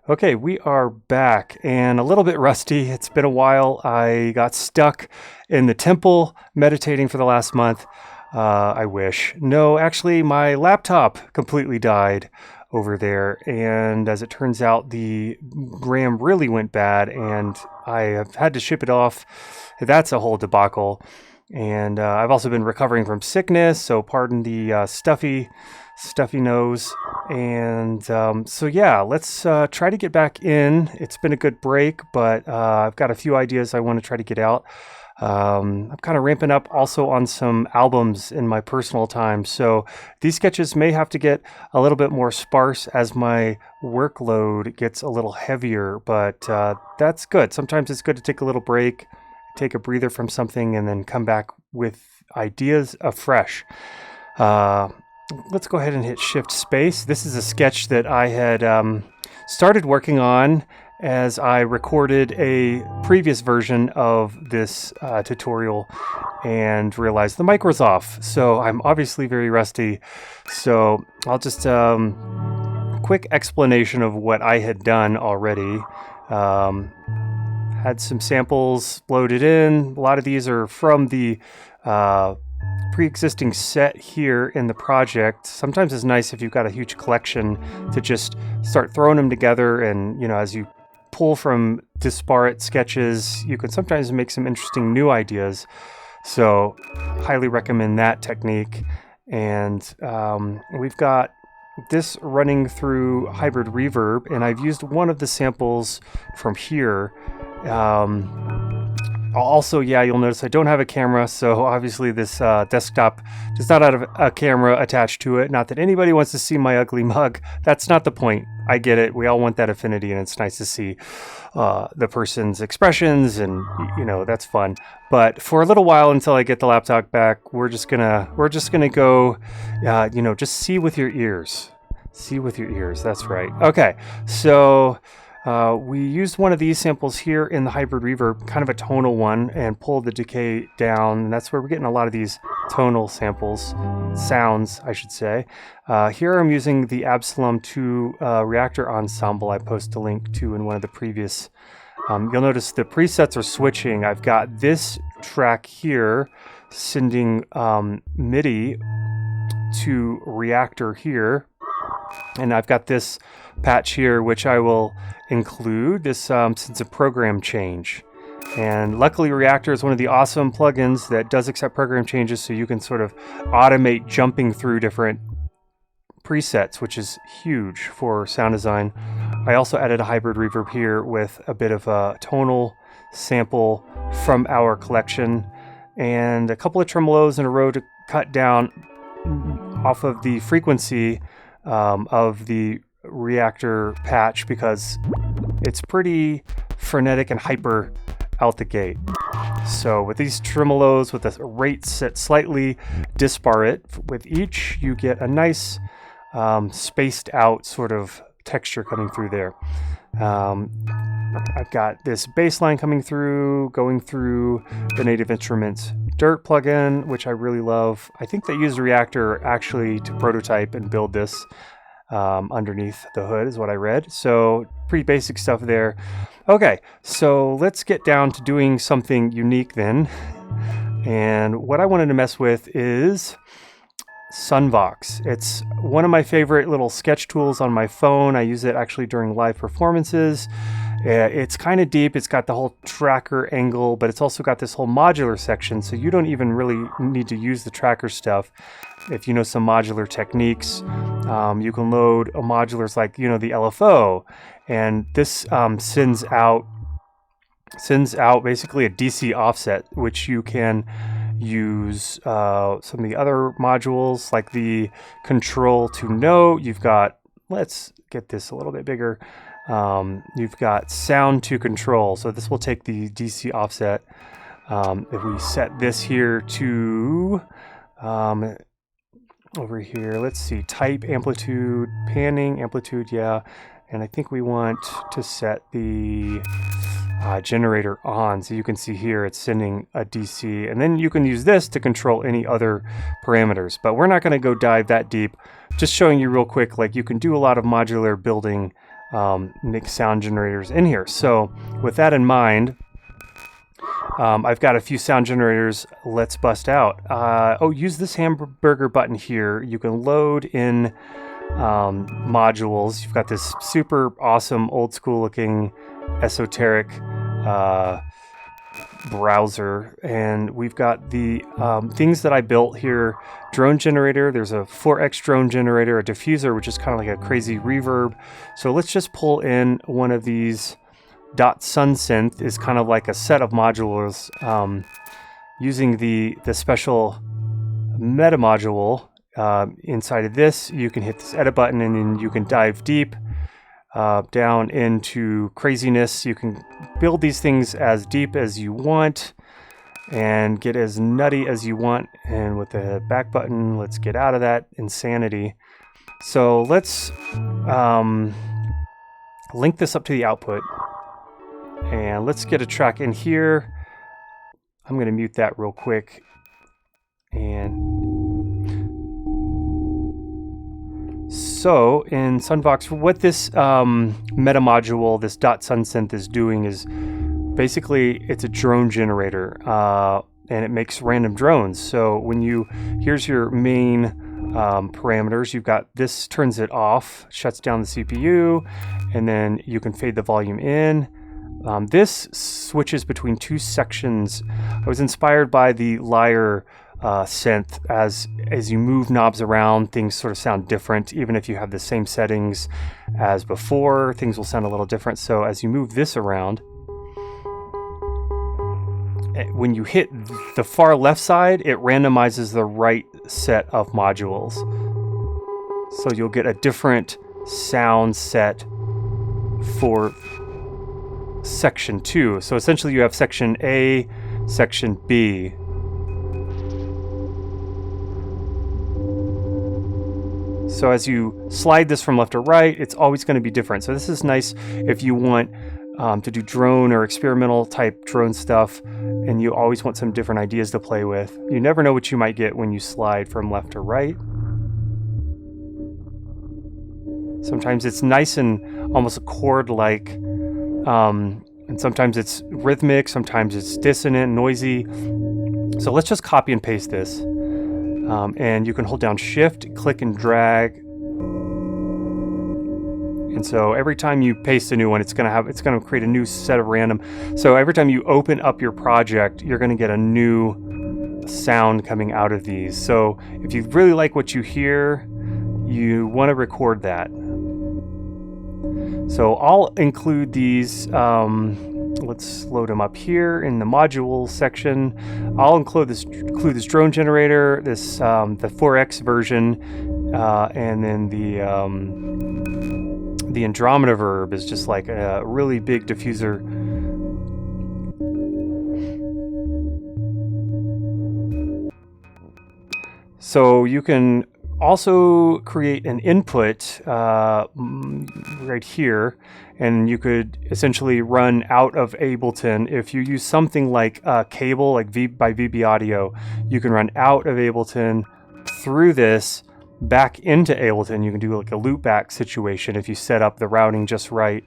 Okay, we are back and a little bit rusty. It's been a while. I got stuck in the temple meditating for the last month. I wish. No, actually, my laptop completely died over there. And as it turns out, the RAM really went bad and I have had to ship it off. That's a whole debacle. And I've also been recovering from sickness, so pardon the stuffy nose. And so yeah, let's try to get back in. It's been a good break, but I've got a few ideas I want to try to get out. I'm kind of ramping up also on some albums in my personal time, so these sketches may have to get a little bit more sparse as my workload gets a little heavier, but that's good. Sometimes it's good to take a little break, take a breather from something, and then come back with ideas afresh. Let's go ahead and hit Shift Space. This is a sketch that I had started working on as I recorded a previous version of this tutorial and realized the mic was off. So I'm obviously very rusty. So I'll just quick explanation of what I had done already. Had some samples loaded in. A lot of these are from the pre-existing set here in the project. Sometimes it's nice if you've got a huge collection to just start throwing them together, and as you pull from disparate sketches, you can sometimes make some interesting new ideas. So highly recommend that technique. And we've got this running through hybrid reverb, and I've used one of the samples from here. Also, yeah, you'll notice I don't have a camera, so obviously this desktop does not have a camera attached to it. Not that anybody wants to see my ugly mug. That's not the point. I get it. We all want that affinity, and it's nice to see the person's expressions, and that's fun. But for a little while until I get the laptop back, we're just gonna go, just see with your ears. See with your ears. That's right. Okay, so. We used one of these samples here in the hybrid reverb, kind of a tonal one, and pulled the decay down. And that's where we're getting a lot of these tonal sounds, I should say. Here I'm using the Absalom 2 reaktor ensemble I posted a link to in one of the previous. You'll notice the presets are switching. I've got this track here sending MIDI to reaktor here. And I've got this patch here, which I will include this since a program change. And luckily reaktor is one of the awesome plugins that does accept program changes, so you can sort of automate jumping through different presets, which is huge for sound design. I also added a hybrid reverb here with a bit of a tonal sample from our collection and a couple of tremolos in a row to cut down off of the frequency of the reaktor patch, because it's pretty frenetic and hyper out the gate. So with these tremolos, with the rate set slightly disparate with each, you get a nice spaced out sort of texture coming through there. I've got this bass line coming through, going through the Native Instruments Dirt plugin, which I really love. I think they used reaktor actually to prototype and build this underneath the hood is what I read. So pretty basic stuff there. Okay, so let's get down to doing something unique then. And what I wanted to mess with is sunvox. It's one of my favorite little sketch tools on my phone. I use it actually during live performances. It's kind of deep. It's got the whole tracker angle, but it's also got this whole modular section, so you don't even really need to use the tracker stuff. If you know some modular techniques, you can load modulars like the LFO, and this sends out basically a DC offset, which you can use some of the other modules like the control to note. You've got, let's get this a little bit bigger. You've got sound to control, so this will take the DC offset. If we set this here to over here, let's see, type, amplitude, panning, amplitude, yeah, and I think we want to set the generator on, so you can see here it's sending a DC, and then you can use this to control any other parameters, but we're not going to go dive that deep. Just showing you real quick, like you can do a lot of modular building make sound generators in here. So with that in mind, I've got a few sound generators. Let's bust out. Use this hamburger button here. You can load in modules. You've got this super awesome old school looking esoteric browser, and we've got the things that I built here. Drone generator, there's a 4x drone generator, a diffuser, which is kind of like a crazy reverb. So let's just pull in one of these. .sun synth is kind of like a set of modulars using the special meta module. Inside of this, you can hit this edit button and then you can dive deep down into craziness. You can build these things as deep as you want and get as nutty as you want. And with the back button, let's get out of that insanity. So let's link this up to the output. And let's get a track in here. I'm going to mute that real quick. And so in sunvox, what this meta module, this .sun synth is doing is basically it's a drone generator, and it makes random drones. So when here's your main parameters. You've got this turns it off, shuts down the CPU, and then you can fade the volume in. This switches between two sections. I was inspired by the Lyre synth. As you move knobs around, things sort of sound different. Even if you have the same settings as before, things will sound a little different. So as you move this around, when you hit the far left side, it randomizes the right set of modules. So you'll get a different sound set for section 2. So essentially you have section A, section B. So as you slide this from left to right, it's always going to be different. So this is nice if you want to do drone or experimental type drone stuff, and you always want some different ideas to play with. You never know what you might get when you slide from left to right. Sometimes it's nice and almost a chord-like, and sometimes it's rhythmic, sometimes it's dissonant, noisy. So let's just copy and paste this. And you can hold down Shift, click and drag. And so every time you paste a new one, it's going to create a new set of random. So every time you open up your project, you're going to get a new sound coming out of these. So if you really like what you hear, you want to record that. So I'll include these, let's load them up here in the module section. I'll include this drone generator, this the 4x version, and then the Andromeda verb is just like a really big diffuser. So you can also create an input right here, and you could essentially run out of Ableton. If you use something like cable, like by VB Audio, you can run out of Ableton through this back into Ableton. You can do like a loop back situation if you set up the routing just right.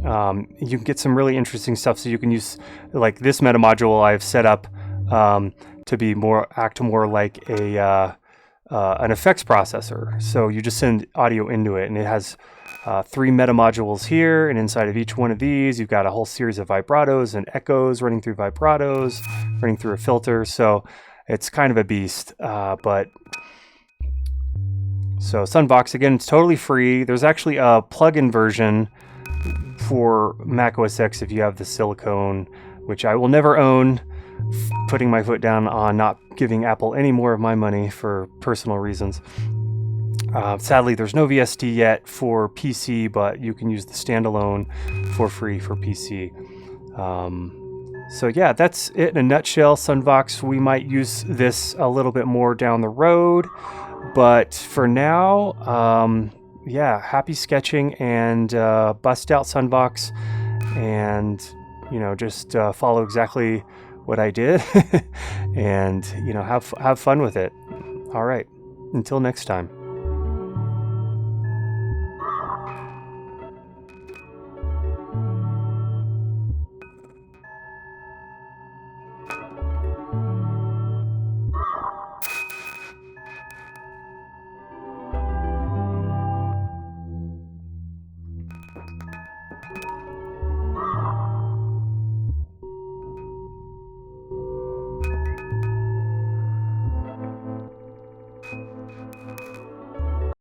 You can get some really interesting stuff. So you can use like this meta module I've set up to act more like an effects processor. So you just send audio into it, and it has 3 meta modules here, and inside of each one of these you've got a whole series of vibratos and echoes running through vibratos, running through a filter. So it's kind of a beast. So sunvox, again, it's totally free. There's actually a plugin version for Mac OS X if you have the silicone, which I will never own. Putting my foot down on not giving Apple any more of my money for personal reasons. Sadly, there's no VST yet for PC, but you can use the standalone for free for PC. So yeah, that's it in a nutshell. Sunvox, we might use this a little bit more down the road, but for now, yeah, happy sketching, and bust out Sunvox, and just follow exactly what I did and have fun with it. All right, until next time.